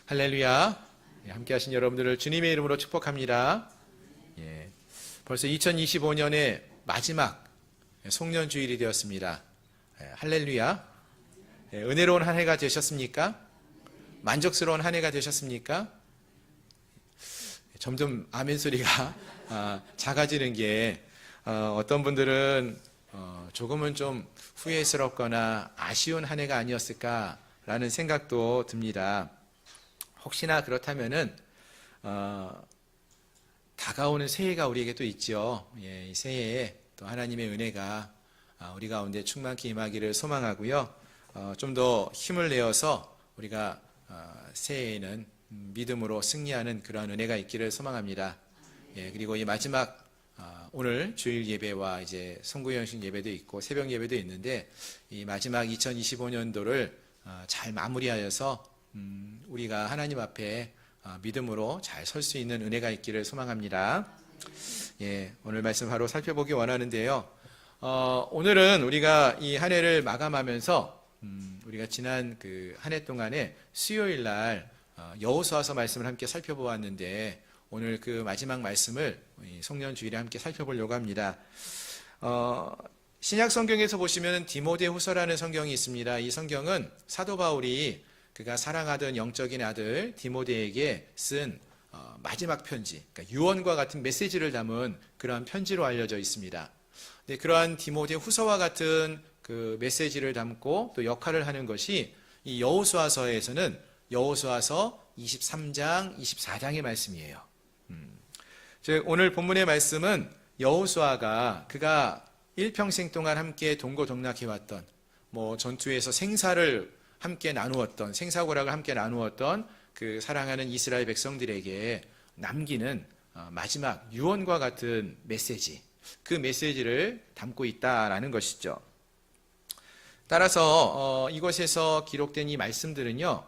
할렐루야. 함께 하신 여러분들을 주님의 이름으로 축복합니다. 벌써 2025년의 마지막 송년주일이 되었습니다. 할렐루야. 은혜로운 한 해가 되셨습니까? 만족스러운 한 해가 되셨습니까? 점점 아멘 소리가 작아지는 게 어떤 분들은 조금은 좀 후회스럽거나 아쉬운 한 해가 아니었을까라는 생각도 듭니다. 혹시나 그렇다면은 다가오는 새해가 우리에게 또 있죠. 이 새해에 또 하나님의 은혜가 우리 가운데 충만히 임하기를 소망하고요. 좀 더 힘을 내어서 우리가 새해에는 믿음으로 승리하는 그러한 은혜가 있기를 소망합니다. 그리고 이 마지막 오늘 주일 예배와 이제 성구영식 예배도 있고 새벽 예배도 있는데 이 마지막 2025년도를 잘 마무리하여서 우리가 하나님 앞에 믿음으로 잘 설 수 있는 은혜가 있기를 소망합니다. 오늘 말씀 바로 살펴보기 원하는데요. 오늘은 우리가 이 한 해를 마감하면서 우리가 지난 그 한 해 동안에 수요일 날 여호수아서 말씀을 함께 살펴보았는데 오늘 그 마지막 말씀을 송년주일에 함께 살펴보려고 합니다. 신약 성경에서 보시면 디모데후서라는 성경이 있습니다. 이 성경은 사도 바울이 그가 사랑하던 영적인 아들 디모데에게 쓴 마지막 편지, 그러니까 유언과 같은 메시지를 담은 그러한 편지로 알려져 있습니다. 근데 그러한 디모데 후서와 같은 그 메시지를 담고 또 역할을 하는 것이 이 여호수아서에서는 여호수아서 23장, 24장의 말씀이에요. 즉 오늘 본문의 말씀은 여호수아가 그가 일평생 동안 함께 동고동락해왔던 전투에서 생사를 함께 나누었던 생사고락을 함께 나누었던 그 사랑하는 이스라엘 백성들에게 남기는 마지막 유언과 같은 메시지, 그 메시지를 담고 있다라는 것이죠. 따라서 이것에서 기록된 이 말씀들은요,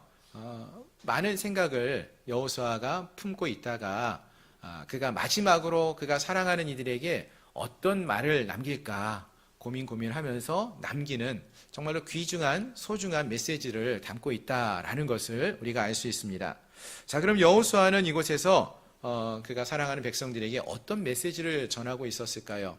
많은 생각을 여호수아가 품고 있다가 그가 마지막으로 그가 사랑하는 이들에게 어떤 말을 남길까 고민하면서 남기는 정말로 귀중한 소중한 메시지를 담고 있다라는 것을 우리가 알 수 있습니다. 자, 그럼 여호수아는 이곳에서 그가 사랑하는 백성들에게 어떤 메시지를 전하고 있었을까요?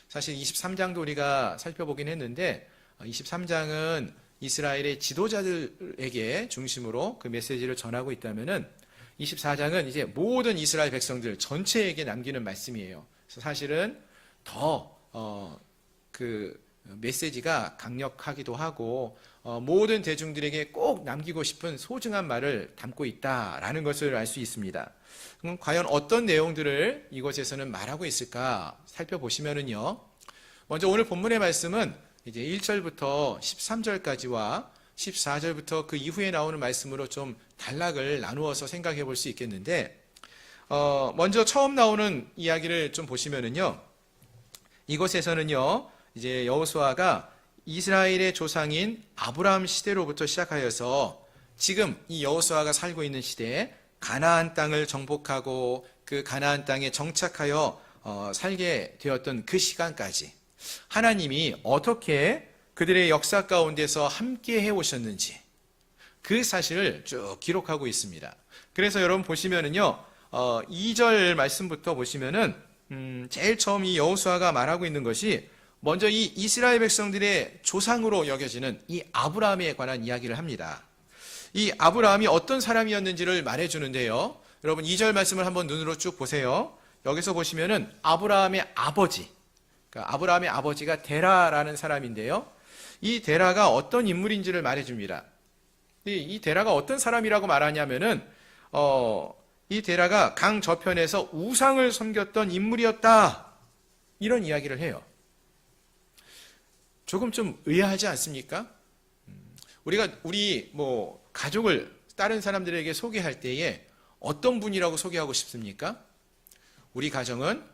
사실 23장도 우리가 살펴보긴 했는데 23장은 이스라엘의 지도자들에게 중심으로 그 메시지를 전하고 있다면은 24장은 이제 모든 이스라엘 백성들 전체에게 남기는 말씀이에요. 그래서 사실은 더 그 메시지가 강력하기도 하고 모든 대중들에게 꼭 남기고 싶은 소중한 말을 담고 있다라는 것을 알 수 있습니다. 그럼 과연 어떤 내용들을 이곳에서는 말하고 있을까 살펴보시면은요. 먼저 오늘 본문의 말씀은 이제 1절부터 13절까지와 14절부터 그 이후에 나오는 말씀으로 좀 단락을 나누어서 생각해 볼 수 있겠는데 먼저 처음 나오는 이야기를 좀 보시면은요. 이곳에서는요. 이제 여호수아가 이스라엘의 조상인 아브라함 시대로부터 시작하여서 지금 이 여호수아가 살고 있는 시대에 가나안 땅을 정복하고 그 가나안 땅에 정착하여 살게 되었던 그 시간까지 하나님이 어떻게 그들의 역사 가운데서 함께 해오셨는지 그 사실을 쭉 기록하고 있습니다. 그래서 여러분 보시면은요, 2절 말씀부터 보시면은 제일 처음 이 여호수아가 말하고 있는 것이 먼저 이 이스라엘 백성들의 조상으로 여겨지는 이 아브라함에 관한 이야기를 합니다. 이 아브라함이 어떤 사람이었는지를 말해주는데요. 여러분 2절 말씀을 한번 눈으로 쭉 보세요. 여기서 보시면은 아브라함의 아버지, 그러니까 아브라함의 아버지가 데라라는 사람인데요. 이 데라가 어떤 인물인지를 말해줍니다. 이 데라가 어떤 사람이라고 말하냐면은 이 데라가 강 저편에서 우상을 섬겼던 인물이었다. 이런 이야기를 해요. 조금 좀 의아하지 않습니까? 우리 가족을 다른 사람들에게 소개할 때에 어떤 분이라고 소개하고 싶습니까? 우리 가정은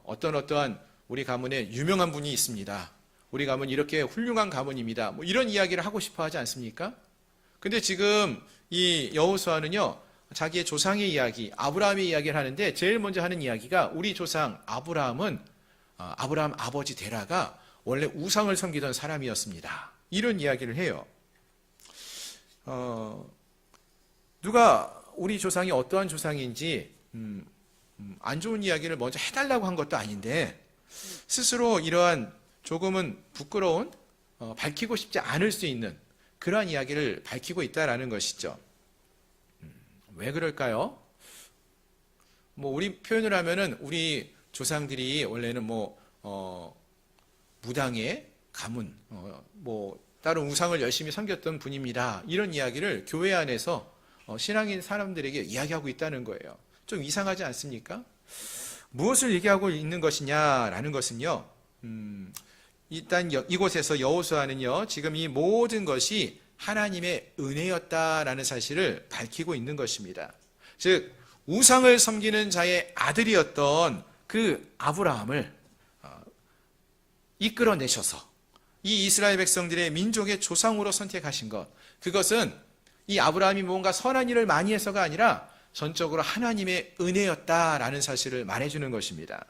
어떠한 우리 가문에 유명한 분이 있습니다. 우리 가문 이렇게 훌륭한 가문입니다. 이런 이야기를 하고 싶어 하지 않습니까? 근데 지금 이 여호수아는요, 자기의 조상의 이야기, 아브라함의 이야기를 하는데 제일 먼저 하는 이야기가 우리 조상 아브라함 아버지 데라가 원래 우상을 섬기던 사람이었습니다. 이런 이야기를 해요. 누가 우리 조상이 어떠한 조상인지 안 좋은 이야기를 먼저 해달라고 한 것도 아닌데 스스로 이러한 조금은 부끄러운 밝히고 싶지 않을 수 있는 그러한 이야기를 밝히고 있다라는 것이죠. 왜 그럴까요? 뭐 우리 표현을 하면은 우리 조상들이 원래는 무당의 가문, 다른 우상을 열심히 섬겼던 분입니다. 이런 이야기를 교회 안에서 신앙인 사람들에게 이야기하고 있다는 거예요. 좀 이상하지 않습니까? 무엇을 얘기하고 있는 것이냐라는 것은요, 일단 이곳에서 여호수아는요, 지금 이 모든 것이 하나님의 은혜였다라는 사실을 밝히고 있는 것입니다. 즉, 우상을 섬기는 자의 아들이었던 그 아브라함을 이끌어내셔서 이 이스라엘 백성들의 민족의 조상으로 선택하신 것, 그것은 이 아브라함이 뭔가 선한 일을 많이 해서가 아니라 전적으로 하나님의 은혜였다라는 사실을 말해주는 것입니다.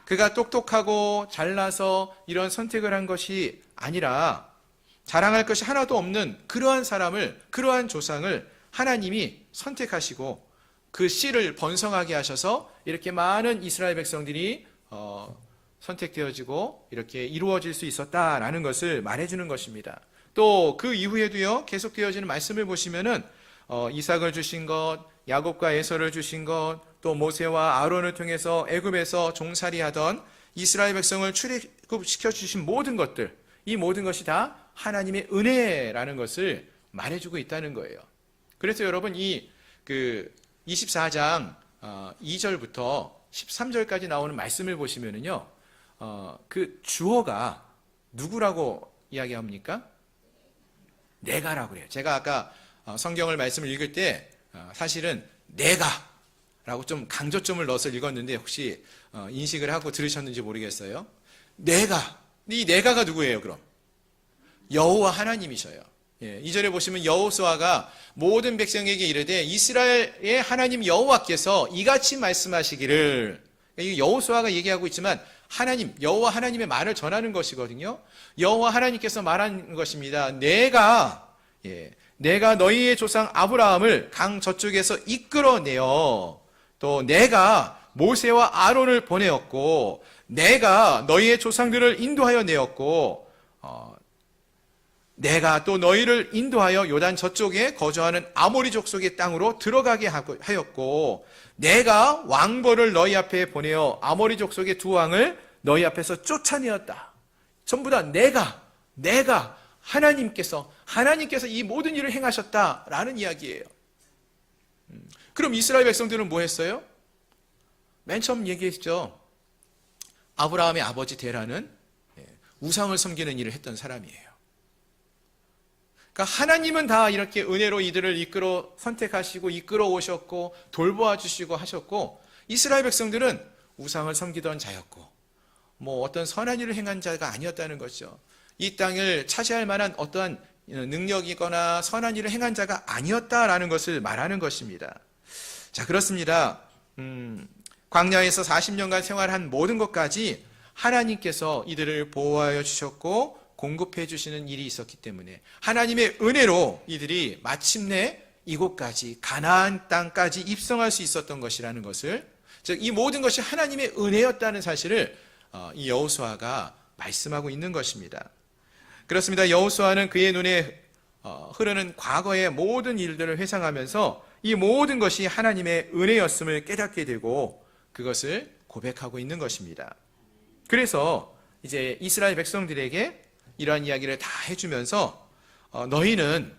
그가 똑똑하고 잘나서 이런 선택을 한 것이 아니라 자랑할 것이 하나도 없는 그러한 사람을, 그러한 조상을 하나님이 선택하시고 그 씨를 번성하게 하셔서 이렇게 많은 이스라엘 백성들이 선택되어지고 이렇게 이루어질 수 있었다라는 것을 말해주는 것입니다. 또 그 이후에도요, 계속되어지는 말씀을 보시면은 이삭을 주신 것, 야곱과 에서를 주신 것, 또 모세와 아론을 통해서 애굽에서 종살이하던 이스라엘 백성을 출애굽시켜 주신 모든 것들, 이 모든 것이 다 하나님의 은혜라는 것을 말해주고 있다는 거예요. 그래서 여러분 이 24장 2절부터 13절까지 나오는 말씀을 보시면은요, 그 주어가 누구라고 이야기합니까? 내가라고 그래요. 제가 아까 성경을 말씀을 읽을 때 사실은 내가라고 좀 강조점을 넣어서 읽었는데 혹시 인식을 하고 들으셨는지 모르겠어요. 이 내가가 누구예요? 그럼 여호와 하나님이셔요. 예, 2절에 보시면 여호수아가 모든 백성에게 이르되 이스라엘의 하나님 여호와께서 이같이 말씀하시기를, 이 여호수아가 얘기하고 있지만 하나님, 여호와 하나님의 말을 전하는 것이거든요. 여호와 하나님께서 말하는 것입니다. 내가 너희의 조상 아브라함을 강 저쪽에서 이끌어내어 또 내가 모세와 아론을 보내었고 내가 너희의 조상들을 인도하여 내었고 내가 또 너희를 인도하여 요단 저쪽에 거주하는 아모리 족속의 땅으로 들어가게 하였고 내가 왕벌을 너희 앞에 보내어 아모리 족속의 두 왕을 너희 앞에서 쫓아내었다. 전부 다 내가 하나님께서 이 모든 일을 행하셨다라는 이야기예요. 그럼 이스라엘 백성들은 뭐 했어요? 맨 처음 얘기했죠. 아브라함의 아버지 데라는 우상을 섬기는 일을 했던 사람이에요. 그러니까 하나님은 다 이렇게 은혜로 이들을 이끌어 선택하시고 이끌어 오셨고 돌보아 주시고 하셨고 이스라엘 백성들은 우상을 섬기던 자였고 어떤 선한 일을 행한 자가 아니었다는 것이죠. 이 땅을 차지할 만한 어떠한 능력이거나 선한 일을 행한 자가 아니었다라는 것을 말하는 것입니다. 자, 그렇습니다. 광야에서 40년간 생활한 모든 것까지 하나님께서 이들을 보호하여 주셨고 공급해 주시는 일이 있었기 때문에 하나님의 은혜로 이들이 마침내 이곳까지 가나안 땅까지 입성할 수 있었던 것이라는 것을, 즉 이 모든 것이 하나님의 은혜였다는 사실을 이 여호수아가 말씀하고 있는 것입니다. 그렇습니다. 여호수아는 그의 눈에 흐르는 과거의 모든 일들을 회상하면서 이 모든 것이 하나님의 은혜였음을 깨닫게 되고 그것을 고백하고 있는 것입니다. 그래서 이제 이스라엘 백성들에게 이러한 이야기를 다 해주면서 너희는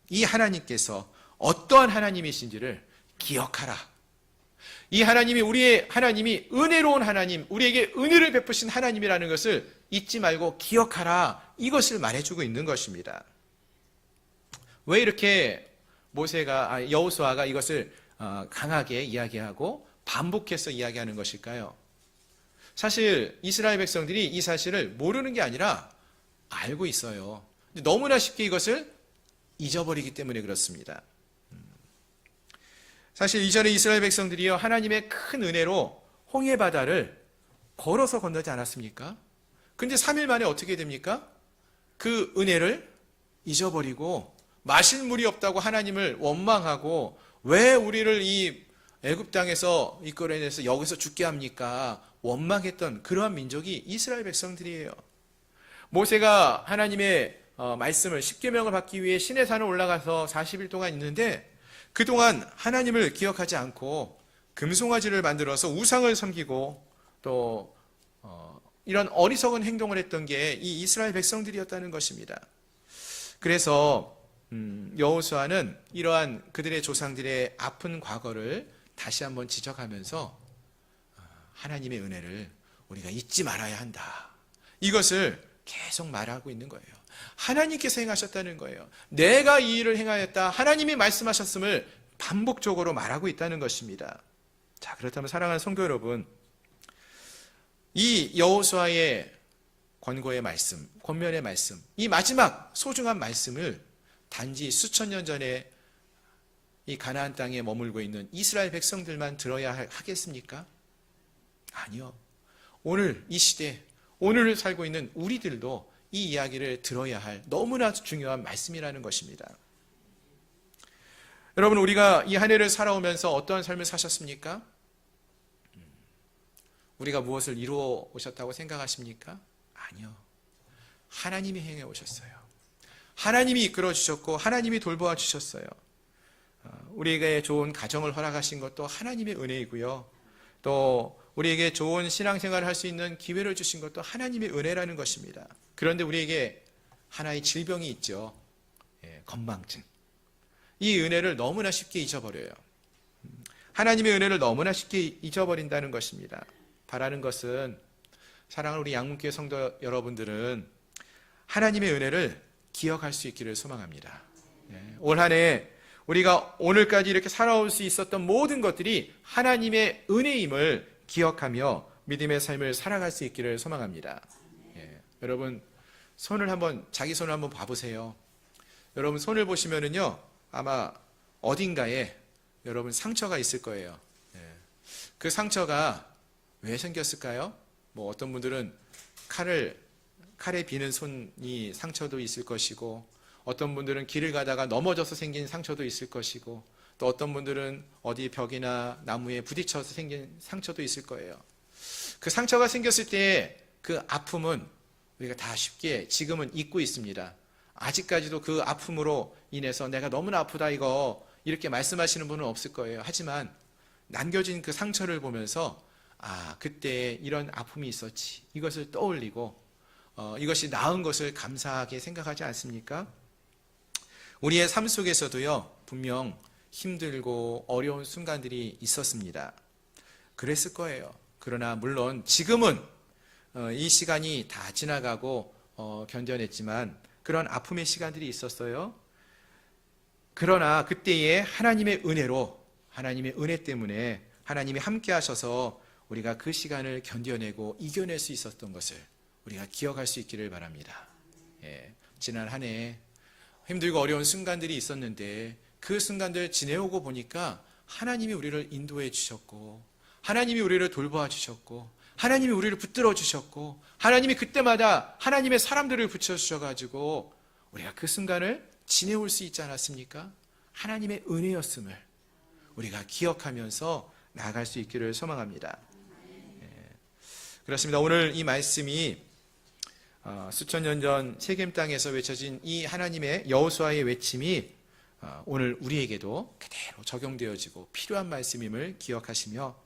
이 하나님께서 어떠한 하나님이신지를 기억하라. 이 하나님이 우리의 하나님이 은혜로운 하나님, 우리에게 은혜를 베푸신 하나님이라는 것을 잊지 말고 기억하라. 이것을 말해주고 있는 것입니다. 왜 이렇게 여호수아가 이것을 강하게 이야기하고 반복해서 이야기하는 것일까요? 사실 이스라엘 백성들이 이 사실을 모르는 게 아니라 알고 있어요. 너무나 쉽게 이것을 잊어버리기 때문에 그렇습니다. 사실 이전에 이스라엘 백성들이요, 하나님의 큰 은혜로 홍해 바다를 걸어서 건너지 않았습니까? 근데 3일 만에 어떻게 됩니까? 그 은혜를 잊어버리고 마실 물이 없다고 하나님을 원망하고 왜 우리를 이 애굽 땅에서 이끌어내서 여기서 죽게 합니까? 원망했던 그러한 민족이 이스라엘 백성들이에요. 모세가 하나님의 말씀을 십계명을 받기 위해 시내산을 올라가서 40일 동안 있는데 그동안 하나님을 기억하지 않고 금송아지를 만들어서 우상을 섬기고 또 이런 어리석은 행동을 했던 게 이 이스라엘 백성들이었다는 것입니다. 그래서 여호수아는 이러한 그들의 조상들의 아픈 과거를 다시 한번 지적하면서 하나님의 은혜를 우리가 잊지 말아야 한다. 이것을 계속 말하고 있는 거예요. 하나님께서 행하셨다는 거예요. 내가 이 일을 행하였다. 하나님이 말씀하셨음을 반복적으로 말하고 있다는 것입니다. 자, 그렇다면 사랑하는 성도 여러분, 이 여호수아의 권고의 말씀, 권면의 말씀, 이 마지막 소중한 말씀을 단지 수천 년 전에 이 가나안 땅에 머물고 있는 이스라엘 백성들만 들어야 하겠습니까? 아니요. 오늘 이 시대, 오늘을 살고 있는 우리들도 이 이야기를 들어야 할 너무나 중요한 말씀이라는 것입니다. 여러분, 우리가 이 한 해를 살아오면서 어떠한 삶을 사셨습니까? 우리가 무엇을 이루어 오셨다고 생각하십니까? 아니요. 하나님이 행해 오셨어요. 하나님이 이끌어 주셨고 하나님이 돌보아 주셨어요. 우리에게 좋은 가정을 허락하신 것도 하나님의 은혜이고요. 또 우리에게 좋은 신앙생활을 할 수 있는 기회를 주신 것도 하나님의 은혜라는 것입니다. 그런데 우리에게 하나의 질병이 있죠. 건망증. 이 은혜를 너무나 쉽게 잊어버려요. 하나님의 은혜를 너무나 쉽게 잊어버린다는 것입니다. 바라는 것은 사랑하는 우리 양문교회 성도 여러분들은 하나님의 은혜를 기억할 수 있기를 소망합니다. 올 한 해 우리가 오늘까지 이렇게 살아올 수 있었던 모든 것들이 하나님의 은혜임을 기억하며 믿음의 삶을 살아갈 수 있기를 소망합니다. 여러분, 자기 손을 한번 봐보세요. 여러분 손을 보시면은요, 아마 어딘가에 여러분 상처가 있을 거예요. 그 상처가 왜 생겼을까요? 뭐 어떤 분들은 칼에 비는 손이 상처도 있을 것이고, 어떤 분들은 길을 가다가 넘어져서 생긴 상처도 있을 것이고, 또 어떤 분들은 어디 벽이나 나무에 부딪혀서 생긴 상처도 있을 거예요. 그 상처가 생겼을 때 그 아픔은 우리가 다 쉽게 지금은 잊고 있습니다. 아직까지도 그 아픔으로 인해서 내가 너무나 아프다 이렇게 말씀하시는 분은 없을 거예요. 하지만 남겨진 그 상처를 보면서 그때 이런 아픔이 있었지, 이것을 떠올리고 이것이 나은 것을 감사하게 생각하지 않습니까? 우리의 삶 속에서도요, 분명 힘들고 어려운 순간들이 있었습니다. 그랬을 거예요. 그러나 물론 지금은 이 시간이 다 지나가고 견뎌냈지만 그런 아픔의 시간들이 있었어요. 그러나 그때의 하나님의 은혜로, 하나님의 은혜 때문에 하나님이 함께 하셔서 우리가 그 시간을 견뎌내고 이겨낼 수 있었던 것을 우리가 기억할 수 있기를 바랍니다. 지난 한 해 힘들고 어려운 순간들이 있었는데 그 순간들 지내오고 보니까 하나님이 우리를 인도해 주셨고, 하나님이 우리를 돌보아 주셨고, 하나님이 우리를 붙들어 주셨고, 하나님이 그때마다 하나님의 사람들을 붙여주셔가지고 우리가 그 순간을 지내올 수 있지 않았습니까? 하나님의 은혜였음을 우리가 기억하면서 나아갈 수 있기를 소망합니다. 그렇습니다. 오늘 이 말씀이 수천 년 전 세겜 땅에서 외쳐진 이 하나님의 여호수아의 외침이 오늘 우리에게도 그대로 적용되어지고 필요한 말씀임을 기억하시며,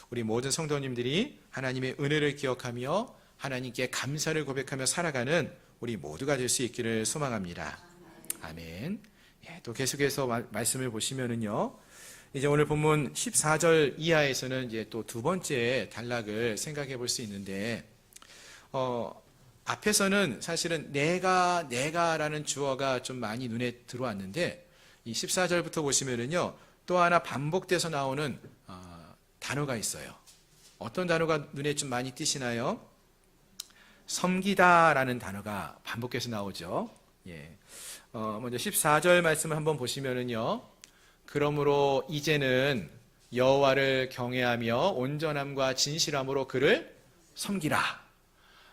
우리 모든 성도님들이 하나님의 은혜를 기억하며 하나님께 감사를 고백하며 살아가는 우리 모두가 될 수 있기를 소망합니다. 아멘. 또 계속해서 말씀을 보시면은요, 이제 오늘 본문 14절 이하에서는 이제 또 두 번째 단락을 생각해 볼 수 있는데, 앞에서는 사실은 내가라는 주어가 좀 많이 눈에 들어왔는데, 이 14절부터 보시면은요, 또 하나 반복돼서 나오는 단어가 있어요. 어떤 단어가 눈에 좀 많이 띄시나요? 섬기다라는 단어가 반복해서 나오죠. 먼저 14절 말씀을 한번 보시면은요, 그러므로 이제는 여호와를 경외하며 온전함과 진실함으로 그를 섬기라.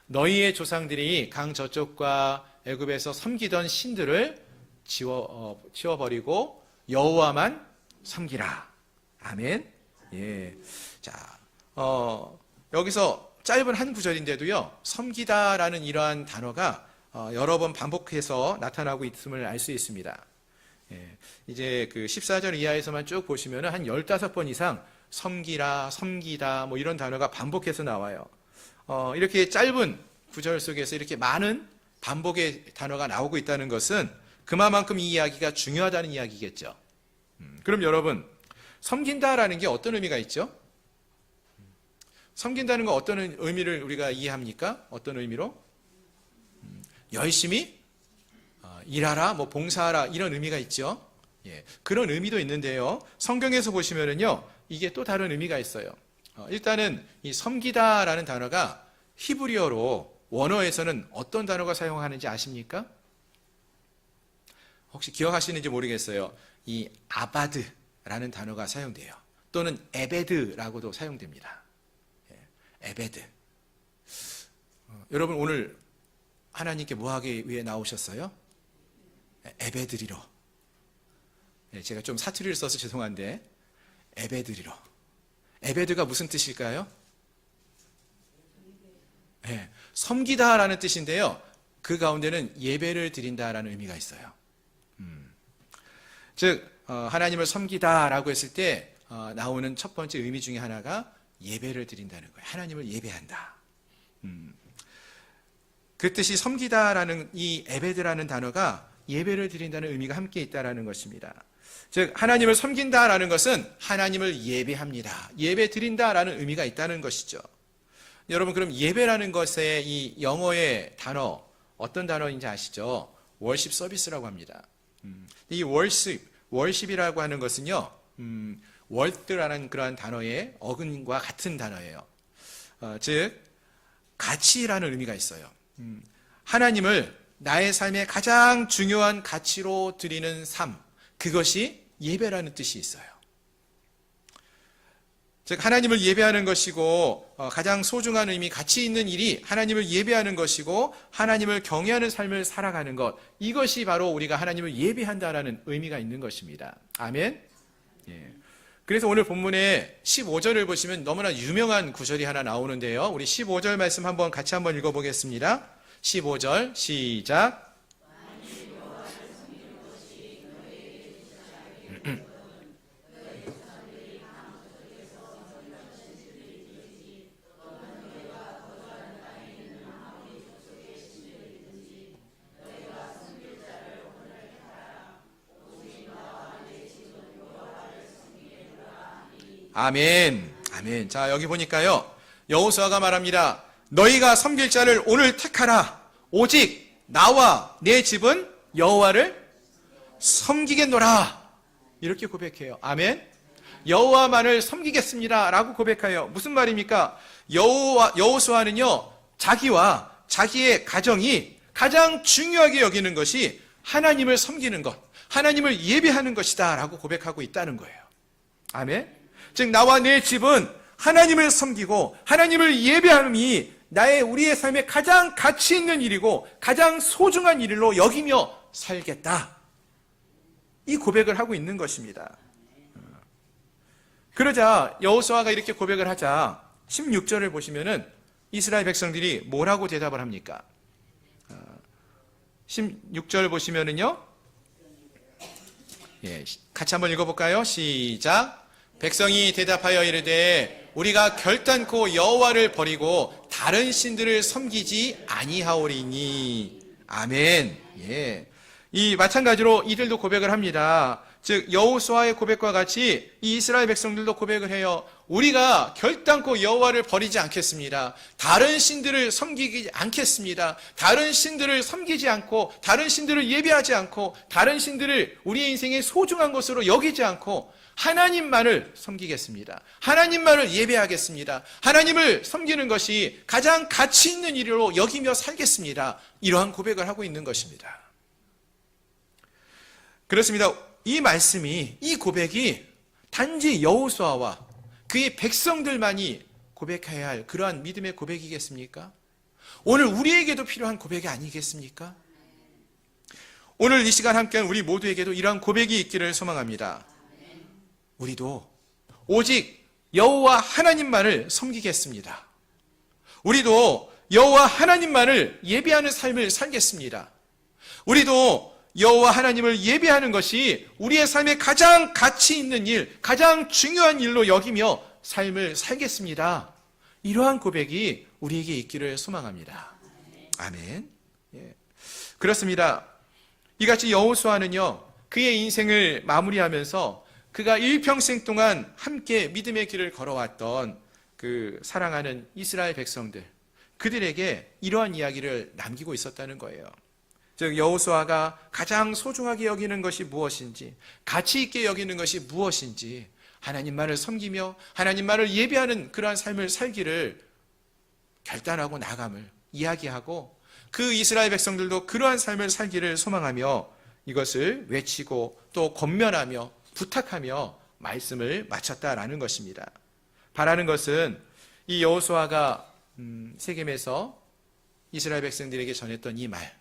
너희의 조상들이 강 저쪽과 애굽에서 섬기던 신들을 치워버리고 여호와만 섬기라. 아멘. 예. 자, 여기서 짧은 한 구절인데도요, 섬기다라는 이러한 단어가 여러 번 반복해서 나타나고 있음을 알 수 있습니다. 예. 이제 그 14절 이하에서만 쭉 보시면 한 15번 이상 섬기라, 섬기다, 뭐 이런 단어가 반복해서 나와요. 이렇게 짧은 구절 속에서 이렇게 많은 반복의 단어가 나오고 있다는 것은 그만큼 이 이야기가 중요하다는 이야기겠죠. 그럼 여러분, 섬긴다라는 게 어떤 의미가 있죠? 섬긴다는 건 어떤 의미를 우리가 이해합니까? 어떤 의미로? 열심히 일하라, 뭐 봉사하라, 이런 의미가 있죠. 예, 그런 의미도 있는데요. 성경에서 보시면은요, 이게 또 다른 의미가 있어요. 일단은 이 섬기다라는 단어가 히브리어로 원어에서는 어떤 단어가 사용하는지 아십니까? 혹시 기억하시는지 모르겠어요. 이 아바드라는 단어가 사용돼요. 또는 에베드라고도 사용됩니다. 에베드. 여러분 오늘 하나님께 뭐 하기 위해 나오셨어요? 에베드리러. 제가 좀 사투리를 써서 죄송한데 에베드리러. 에베드가 무슨 뜻일까요? 네, 섬기다라는 뜻인데요. 그 가운데는 예배를 드린다라는 의미가 있어요. 즉 하나님을 섬기다라고 했을 때 나오는 첫 번째 의미 중에 하나가 예배를 드린다는 거예요. 하나님을 예배한다. 그 뜻이 섬기다라는 이 에베드라는 단어가 예배를 드린다는 의미가 함께 있다라는 것입니다. 즉 하나님을 섬긴다라는 것은 하나님을 예배합니다. 예배 드린다라는 의미가 있다는 것이죠. 여러분 그럼 예배라는 것의 이 영어의 단어 어떤 단어인지 아시죠? 월십 서비스라고 합니다. 이 월십이라고 하는 것은요, 월드라는 그러한 단어의 어근과 같은 단어예요. 즉 가치라는 의미가 있어요. 하나님을 나의 삶의 가장 중요한 가치로 드리는 삶, 그것이 예배라는 뜻이 있어요. 즉 하나님을 예배하는 것이고 가장 소중한 의미, 가치 있는 일이 하나님을 예배하는 것이고 하나님을 경외하는 삶을 살아가는 것, 이것이 바로 우리가 하나님을 예배한다라는 의미가 있는 것입니다. 아멘. 예. 그래서 오늘 본문의 15절을 보시면 너무나 유명한 구절이 하나 나오는데요. 우리 15절 말씀 같이 한번 읽어보겠습니다. 15절 시작. 아멘. 아멘. 자, 여기 보니까요. 여호수아가 말합니다. 너희가 섬길 자를 오늘 택하라. 오직 나와 내 집은 여호와를 섬기겠노라. 이렇게 고백해요. 아멘. 여호와만을 섬기겠습니다. 라고 고백해요. 무슨 말입니까? 여호수아는요, 자기와 자기의 가정이 가장 중요하게 여기는 것이 하나님을 섬기는 것, 하나님을 예배하는 것이다. 라고 고백하고 있다는 거예요. 아멘. 즉 나와 내 집은 하나님을 섬기고 하나님을 예배함이 우리의 삶의 가장 가치 있는 일이고 가장 소중한 일로 여기며 살겠다. 이 고백을 하고 있는 것입니다. 그러자 여호수아가 이렇게 고백을 하자 16절을 보시면은 이스라엘 백성들이 뭐라고 대답을 합니까? 16절 보시면은요, 예, 같이 한번 읽어볼까요? 시작. 백성이 대답하여 이르되 우리가 결단코 여호와를 버리고 다른 신들을 섬기지 아니하오리니. 아멘. 예. 이 마찬가지로 이들도 고백을 합니다. 즉 여호수아의 고백과 같이 이 이스라엘 백성들도 고백을 해요. 우리가 결단코 여호와를 버리지 않겠습니다. 다른 신들을 섬기지 않겠습니다. 다른 신들을 섬기지 않고 다른 신들을 예배하지 않고 다른 신들을 우리의 인생의 소중한 것으로 여기지 않고 하나님만을 섬기겠습니다. 하나님만을 예배하겠습니다. 하나님을 섬기는 것이 가장 가치 있는 일로 여기며 살겠습니다. 이러한 고백을 하고 있는 것입니다. 그렇습니다. 이 말씀이, 이 고백이 단지 여호수아와 그의 백성들만이 고백해야 할 그러한 믿음의 고백이겠습니까? 오늘 우리에게도 필요한 고백이 아니겠습니까? 오늘 이 시간 함께한 우리 모두에게도 이러한 고백이 있기를 소망합니다. 우리도 오직 여호와 하나님만을 섬기겠습니다. 우리도 여호와 하나님만을 예배하는 삶을 살겠습니다. 우리도 여호와 하나님을 예배하는 것이 우리의 삶의 가장 가치 있는 일, 가장 중요한 일로 여기며 삶을 살겠습니다. 이러한 고백이 우리에게 있기를 소망합니다. 아멘. 예. 그렇습니다. 이같이 여호수아는요, 그의 인생을 마무리하면서 그가 일평생 동안 함께 믿음의 길을 걸어왔던 그 사랑하는 이스라엘 백성들, 그들에게 이러한 이야기를 남기고 있었다는 거예요. 즉 여호수아가 가장 소중하게 여기는 것이 무엇인지, 가치 있게 여기는 것이 무엇인지, 하나님만을 섬기며 하나님만을 예배하는 그러한 삶을 살기를 결단하고 나감을 이야기하고, 그 이스라엘 백성들도 그러한 삶을 살기를 소망하며 이것을 외치고 또 권면하며 부탁하며 말씀을 마쳤다라는 것입니다. 바라는 것은 이 여호수아가 세겜에서 이스라엘 백성들에게 전했던 이 말,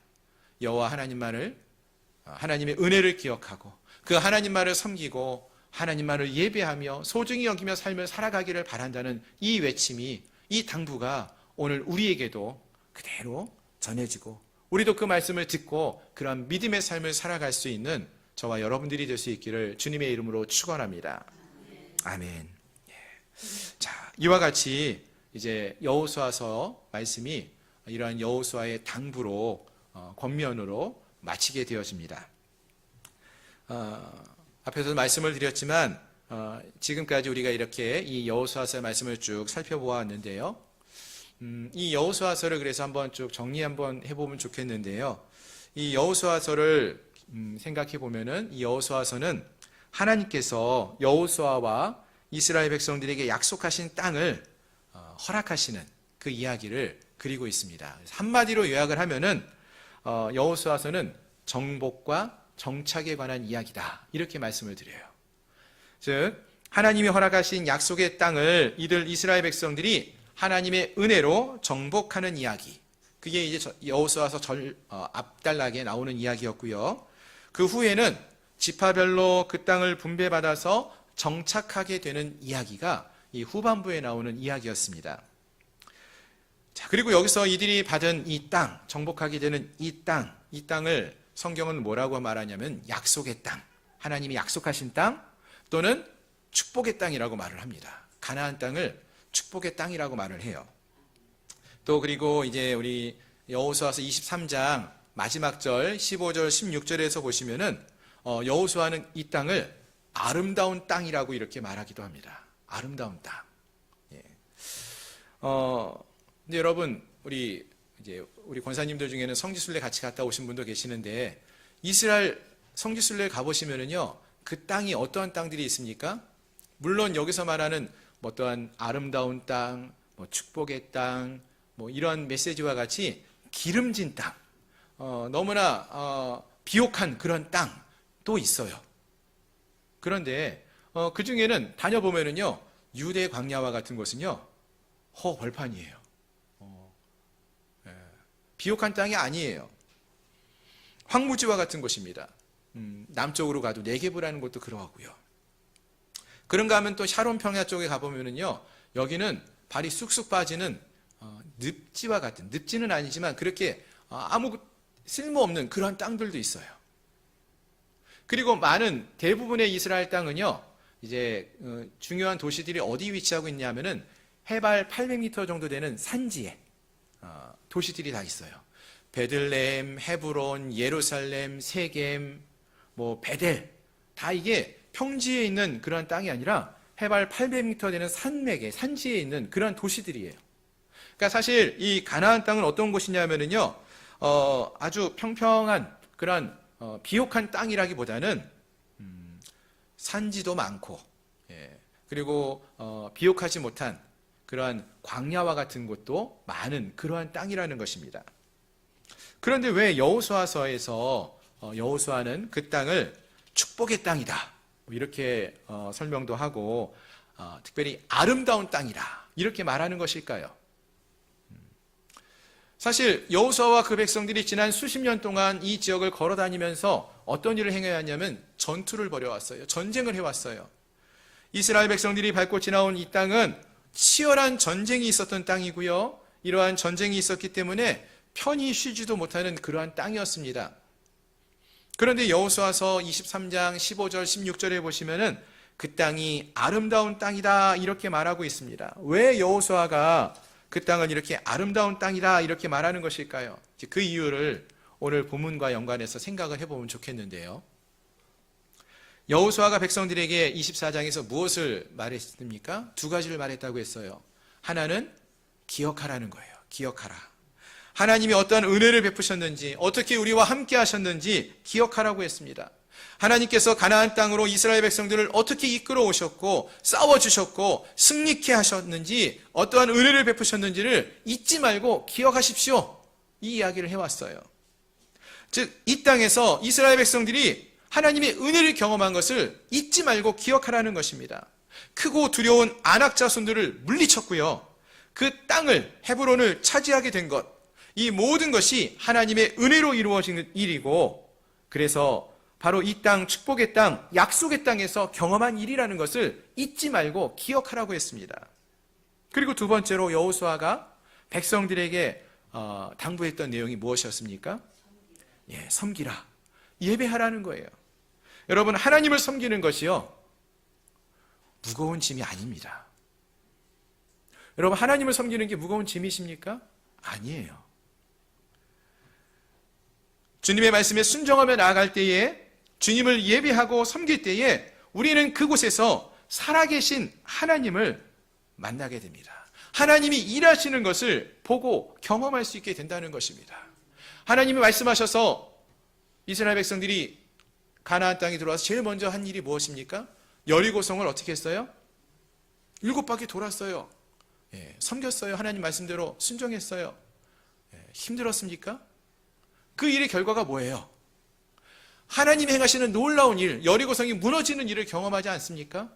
여호와 하나님만을, 하나님의 은혜를 기억하고 그 하나님만을 섬기고 하나님만을 예배하며 소중히 여기며 삶을 살아가기를 바란다는 이 외침이, 이 당부가 오늘 우리에게도 그대로 전해지고 우리도 그 말씀을 듣고 그런 믿음의 삶을 살아갈 수 있는 저와 여러분들이 될 수 있기를 주님의 이름으로 축원합니다. 아멘. 자, 이와 같이 이제 여호수아서 말씀이 이러한 여호수아의 당부로, 권면으로 마치게 되어집니다. 앞에서 말씀을 드렸지만 지금까지 우리가 이렇게 이 여호수아서의 말씀을 쭉 살펴보았는데요. 이 여호수아서를 그래서 한번 쭉 정리 한번 해보면 좋겠는데요. 이 여호수아서를 생각해 보면은 이 여호수아서는 하나님께서 여호수아와 이스라엘 백성들에게 약속하신 땅을 허락하시는 그 이야기를 그리고 있습니다. 한마디로 요약을 하면은 여호수아서는 정복과 정착에 관한 이야기다, 이렇게 말씀을 드려요. 즉 하나님이 허락하신 약속의 땅을 이들 이스라엘 백성들이 하나님의 은혜로 정복하는 이야기, 그게 이제 여호수아서 앞단락에 나오는 이야기였고요. 그 후에는 지파별로 그 땅을 분배받아서 정착하게 되는 이야기가 이 후반부에 나오는 이야기였습니다. 자, 그리고 여기서 이들이 받은 이 땅, 정복하게 되는 이 땅을 성경은 뭐라고 말하냐면 약속의 땅, 하나님이 약속하신 땅 또는 축복의 땅이라고 말을 합니다. 가나안 땅을 축복의 땅이라고 말을 해요. 또 그리고 이제 우리 여호수아서 23장 마지막 절 15절 16절에서 보시면은 여호수아는 이 땅을 아름다운 땅이라고 이렇게 말하기도 합니다. 아름다운 땅. 예. 근데 여러분, 우리 권사님들 중에는 성지순례 같이 갔다 오신 분도 계시는데, 이스라엘 성지순례 가보시면은요, 그 땅이 어떠한 땅들이 있습니까? 물론 여기서 말하는 어떠한 아름다운 땅, 축복의 땅, 이런 메시지와 같이 기름진 땅, 너무나 비옥한 그런 땅도 있어요. 그런데 그 중에는 다녀보면은요, 유대 광야와 같은 곳은요, 벌판이에요. 비옥한 땅이 아니에요. 황무지와 같은 곳입니다. 남쪽으로 가도 네게브라는 곳도 그러하고요. 그런가 하면 또 샤론 평야 쪽에 가보면은요, 여기는 발이 쑥쑥 빠지는 늪지와 같은, 늪지는 아니지만 그렇게 아무 쓸모없는 그런 땅들도 있어요. 그리고 대부분의 이스라엘 땅은요, 이제 중요한 도시들이 어디 위치하고 있냐면은 해발 800m 정도 되는 산지에 도시들이 다 있어요. 베들레헴, 헤브론, 예루살렘, 세겜, 베델, 다 이게 평지에 있는 그런 땅이 아니라 해발 800m 되는 산맥에, 산지에 있는 그런 도시들이에요. 그러니까 사실 이 가나안 땅은 어떤 곳이냐면은요, 아주 평평한 그런 비옥한 땅이라기보다는 산지도 많고, 그리고 비옥하지 못한 그러한 광야와 같은 곳도 많은 그러한 땅이라는 것입니다. 그런데 왜 여호수아서에서 여호수아는 그 땅을 축복의 땅이다, 이렇게 설명도 하고 특별히 아름다운 땅이라 이렇게 말하는 것일까요? 사실 여호수아와 그 백성들이 지난 수십 년 동안 이 지역을 걸어 다니면서 어떤 일을 행해왔냐면 전투를 벌여왔어요. 전쟁을 해왔어요. 이스라엘 백성들이 밟고 지나온 이 땅은 치열한 전쟁이 있었던 땅이고요. 이러한 전쟁이 있었기 때문에 편히 쉬지도 못하는 그러한 땅이었습니다. 그런데 여호수아서 23장 15절 16절에 보시면은 그 땅이 아름다운 땅이다 이렇게 말하고 있습니다. 왜 여호수아가 그 땅은 이렇게 아름다운 땅이다 이렇게 말하는 것일까요? 그 이유를 오늘 본문과 연관해서 생각을 해보면 좋겠는데요. 여호수아가 백성들에게 24장에서 무엇을 말했습니까? 두 가지를 말했다고 했어요. 하나는 기억하라는 거예요. 기억하라. 하나님이 어떠한 은혜를 베푸셨는지, 어떻게 우리와 함께 하셨는지 기억하라고 했습니다. 하나님께서 가나안 땅으로 이스라엘 백성들을 어떻게 이끌어 오셨고 싸워주셨고 승리케 하셨는지 어떠한 은혜를 베푸셨는지를 잊지 말고 기억하십시오. 이 이야기를 해왔어요. 즉 이 땅에서 이스라엘 백성들이 하나님의 은혜를 경험한 것을 잊지 말고 기억하라는 것입니다. 크고 두려운 아낙 자손들을 물리쳤고요. 그 땅을 헤브론을 차지하게 된 것, 이 모든 것이 하나님의 은혜로 이루어진 일이고 그래서 바로 이 땅, 축복의 땅, 약속의 땅에서 경험한 일이라는 것을 잊지 말고 기억하라고 했습니다. 그리고 두 번째로 여호수아가 백성들에게 당부했던 내용이 무엇이었습니까? 섬기라. 예배하라는 거예요. 여러분, 하나님을 섬기는 것이요, 무거운 짐이 아닙니다. 여러분, 하나님을 섬기는 게 무거운 짐이십니까? 아니에요. 주님의 말씀에 순종하며 나아갈 때에, 주님을 예배하고 섬길 때에 우리는 그곳에서 살아계신 하나님을 만나게 됩니다. 하나님이 일하시는 것을 보고 경험할 수 있게 된다는 것입니다. 하나님이 말씀하셔서 이스라엘 백성들이 가나안 땅에 들어와서 제일 먼저 한 일이 무엇입니까? 여리고성을 어떻게 했어요? 7바퀴 돌았어요. 섬겼어요. 하나님 말씀대로 순종했어요. 힘들었습니까? 그 일의 결과가 뭐예요? 하나님이 행하시는 놀라운 일, 여리고성이 무너지는 일을 경험하지 않습니까?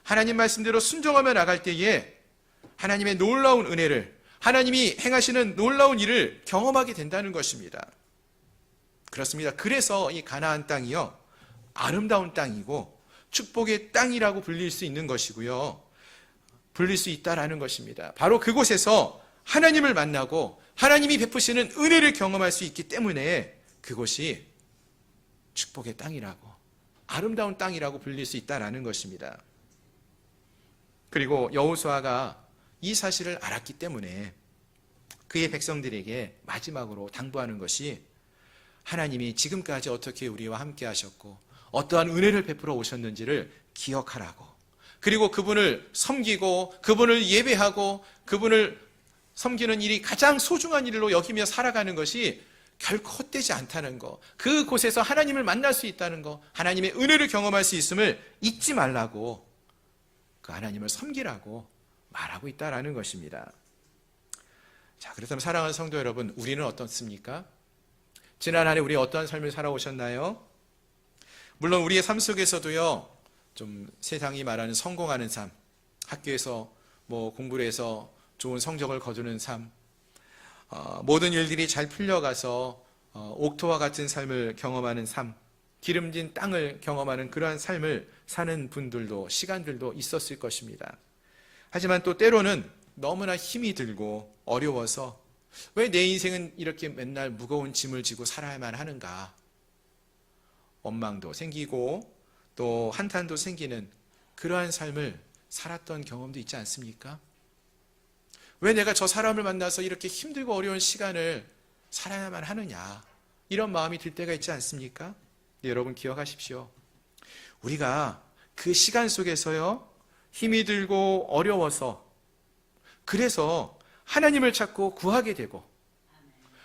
하나님 말씀대로 순종하며 나갈 때에 하나님의 놀라운 은혜를, 하나님이 행하시는 놀라운 일을 경험하게 된다는 것입니다. 그렇습니다. 그래서 이 가나안 땅이요, 아름다운 땅이고 축복의 땅이라고 불릴 수 있는 것이고요, 불릴 수 있다라는 것입니다. 바로 그곳에서 하나님을 만나고 하나님이 베푸시는 은혜를 경험할 수 있기 때문에 그곳이 축복의 땅이라고, 아름다운 땅이라고 불릴 수 있다라는 것입니다. 그리고 여호수아가 이 사실을 알았기 때문에 그의 백성들에게 마지막으로 당부하는 것이, 하나님이 지금까지 어떻게 우리와 함께 하셨고 어떠한 은혜를 베풀어 오셨는지를 기억하라고, 그리고 그분을 섬기고 그분을 예배하고 그분을 섬기는 일이 가장 소중한 일로 여기며 살아가는 것이 결코 헛되지 않다는 것, 그곳에서 하나님을 만날 수 있다는 것, 하나님의 은혜를 경험할 수 있음을 잊지 말라고, 그 하나님을 섬기라고 말하고 있다는 것입니다. 자, 그렇다면 사랑하는 성도 여러분, 우리는 어떻습니까? 지난 한 해 우리 어떠한 삶을 살아오셨나요? 물론 우리의 삶 속에서도요, 좀 세상이 말하는 성공하는 삶, 학교에서 공부를 해서 좋은 성적을 거두는 삶, 모든 일들이 잘 풀려가서 옥토와 같은 삶을 경험하는 삶, 기름진 땅을 경험하는 그러한 삶을 사는 분들도, 시간들도 있었을 것입니다. 하지만 또 때로는 너무나 힘이 들고 어려워서 왜 내 인생은 이렇게 맨날 무거운 짐을 지고 살아야만 하는가, 원망도 생기고 또 한탄도 생기는 그러한 삶을 살았던 경험도 있지 않습니까? 왜 내가 저 사람을 만나서 이렇게 힘들고 어려운 시간을 살아야만 하느냐, 이런 마음이 들 때가 있지 않습니까? 네, 여러분 기억하십시오. 우리가 그 시간 속에서요, 힘이 들고 어려워서, 그래서 하나님을 찾고 구하게 되고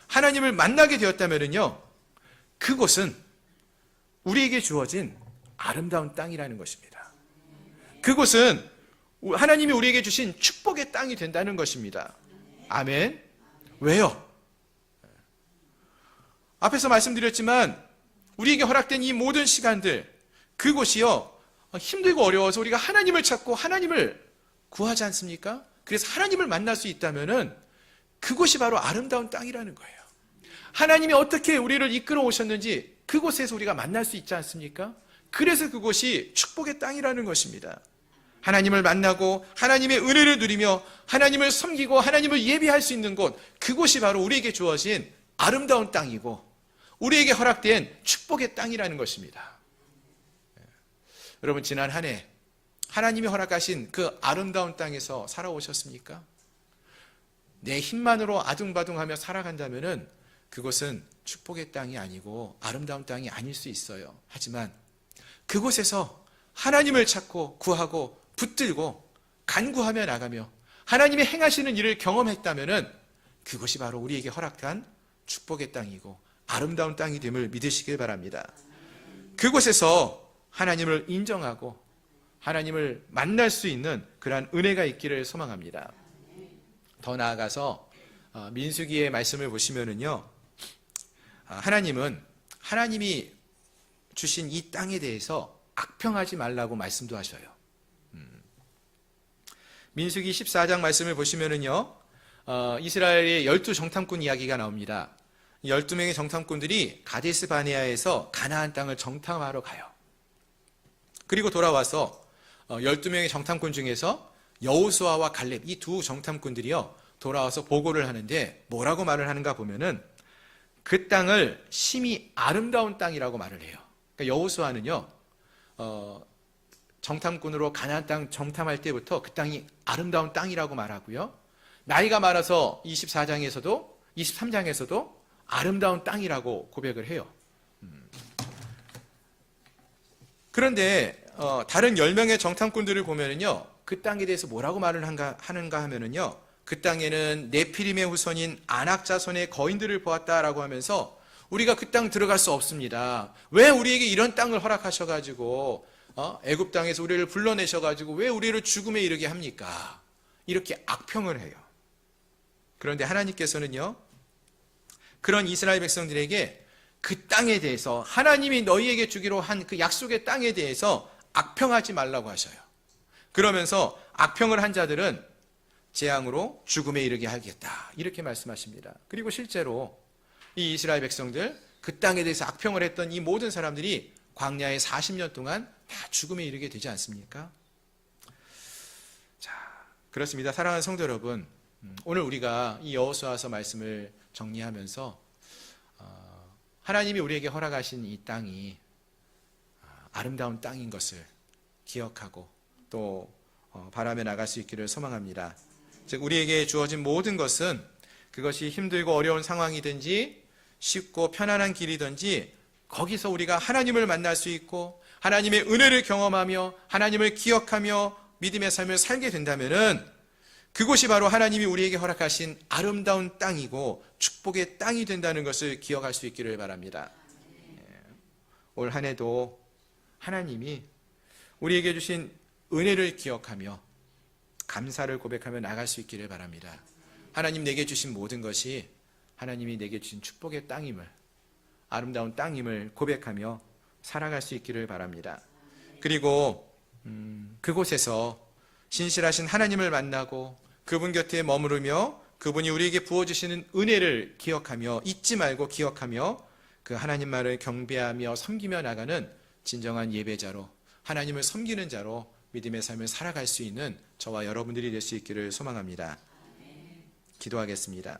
하나님을 만나게 되었다면요, 그곳은 우리에게 주어진 아름다운 땅이라는 것입니다. 그곳은 하나님이 우리에게 주신 축복의 땅이 된다는 것입니다. 아멘. 왜요? 앞에서 말씀드렸지만 우리에게 허락된 이 모든 시간들, 그곳이요, 힘들고 어려워서 우리가 하나님을 찾고 하나님을 구하지 않습니까? 그래서 하나님을 만날 수 있다면은 그곳이 바로 아름다운 땅이라는 거예요. 하나님이 어떻게 우리를 이끌어 오셨는지 그곳에서 우리가 만날 수 있지 않습니까? 그래서 그곳이 축복의 땅이라는 것입니다. 하나님을 만나고 하나님의 은혜를 누리며 하나님을 섬기고 하나님을 예배할 수 있는 곳, 그곳이 바로 우리에게 주어진 아름다운 땅이고 우리에게 허락된 축복의 땅이라는 것입니다. 여러분, 지난 한 해 하나님이 허락하신 그 아름다운 땅에서 살아오셨습니까? 내 힘만으로 아둥바둥하며 살아간다면 그곳은 축복의 땅이 아니고 아름다운 땅이 아닐 수 있어요. 하지만 그곳에서 하나님을 찾고 구하고 붙들고 간구하며 나가며 하나님의 행하시는 일을 경험했다면 그것이 바로 우리에게 허락한 축복의 땅이고 아름다운 땅이 됨을 믿으시길 바랍니다. 그곳에서 하나님을 인정하고 하나님을 만날 수 있는 그러한 은혜가 있기를 소망합니다. 더 나아가서 민수기의 말씀을 보시면은요, 하나님은 하나님이 주신 이 땅에 대해서 악평하지 말라고 말씀도 하셔요. 민수기 14장 말씀을 보시면은요, 이스라엘의 12정탐꾼 이야기가 나옵니다. 12명의 정탐꾼들이 가데스 바네아에서 가나안 땅을 정탐하러 가요. 그리고 돌아와서 12명의 정탐꾼 중에서 여호수아와 갈렙, 이 두 정탐꾼들이요, 돌아와서 보고를 하는데 뭐라고 말을 하는가 보면은 그 땅을 심히 아름다운 땅이라고 말을 해요. 그러니까 여호수아는요, 정탐꾼으로 가나안 땅 정탐할 때부터 그 땅이 아름다운 땅이라고 말하고요, 나이가 많아서 24장에서도 23장에서도 아름다운 땅이라고 고백을 해요. 그런데 다른 10명의 정탐꾼들을 보면은요, 그 땅에 대해서 뭐라고 말을 하는가 하면은요, 그 땅에는 네피림의 후손인 아낙 자손의 거인들을 보았다라고 하면서 우리가 그 땅 들어갈 수 없습니다. 왜 우리에게 이런 땅을 허락하셔가지고 애굽 땅에서 우리를 불러내셔가지고 왜 우리를 죽음에 이르게 합니까? 이렇게 악평을 해요. 그런데 하나님께서는요, 그런 이스라엘 백성들에게 그 땅에 대해서 하나님이 너희에게 주기로 한 그 약속의 땅에 대해서 악평하지 말라고 하셔요. 그러면서 악평을 한 자들은 재앙으로 죽음에 이르게 하겠다, 이렇게 말씀하십니다. 그리고 실제로 이 이스라엘 백성들, 그 땅에 대해서 악평을 했던 이 모든 사람들이 광야에 40년 동안 다 죽음에 이르게 되지 않습니까? 자, 그렇습니다. 사랑하는 성도 여러분, 오늘 우리가 이 여호수아서 말씀을 정리하면서 하나님이 우리에게 허락하신 이 땅이 아름다운 땅인 것을 기억하고 또 바라며 나갈 수 있기를 소망합니다. 즉, 우리에게 주어진 모든 것은 그것이 힘들고 어려운 상황이든지 쉽고 편안한 길이든지 거기서 우리가 하나님을 만날 수 있고 하나님의 은혜를 경험하며 하나님을 기억하며 믿음의 삶을 살게 된다면은 그곳이 바로 하나님이 우리에게 허락하신 아름다운 땅이고 축복의 땅이 된다는 것을 기억할 수 있기를 바랍니다. 올 한 해도 하나님이 우리에게 주신 은혜를 기억하며 감사를 고백하며 나갈 수 있기를 바랍니다. 하나님 내게 주신 모든 것이 하나님이 내게 주신 축복의 땅임을, 아름다운 땅임을 고백하며 살아갈 수 있기를 바랍니다. 그리고 그곳에서 신실하신 하나님을 만나고 그분 곁에 머무르며 그분이 우리에게 부어주시는 은혜를 기억하며 잊지 말고 기억하며 그 하나님 말을 경배하며 섬기며 나가는 진정한 예배자로, 하나님을 섬기는 자로 믿음의 삶을 살아갈 수 있는 저와 여러분들이 될 수 있기를 소망합니다. 기도하겠습니다.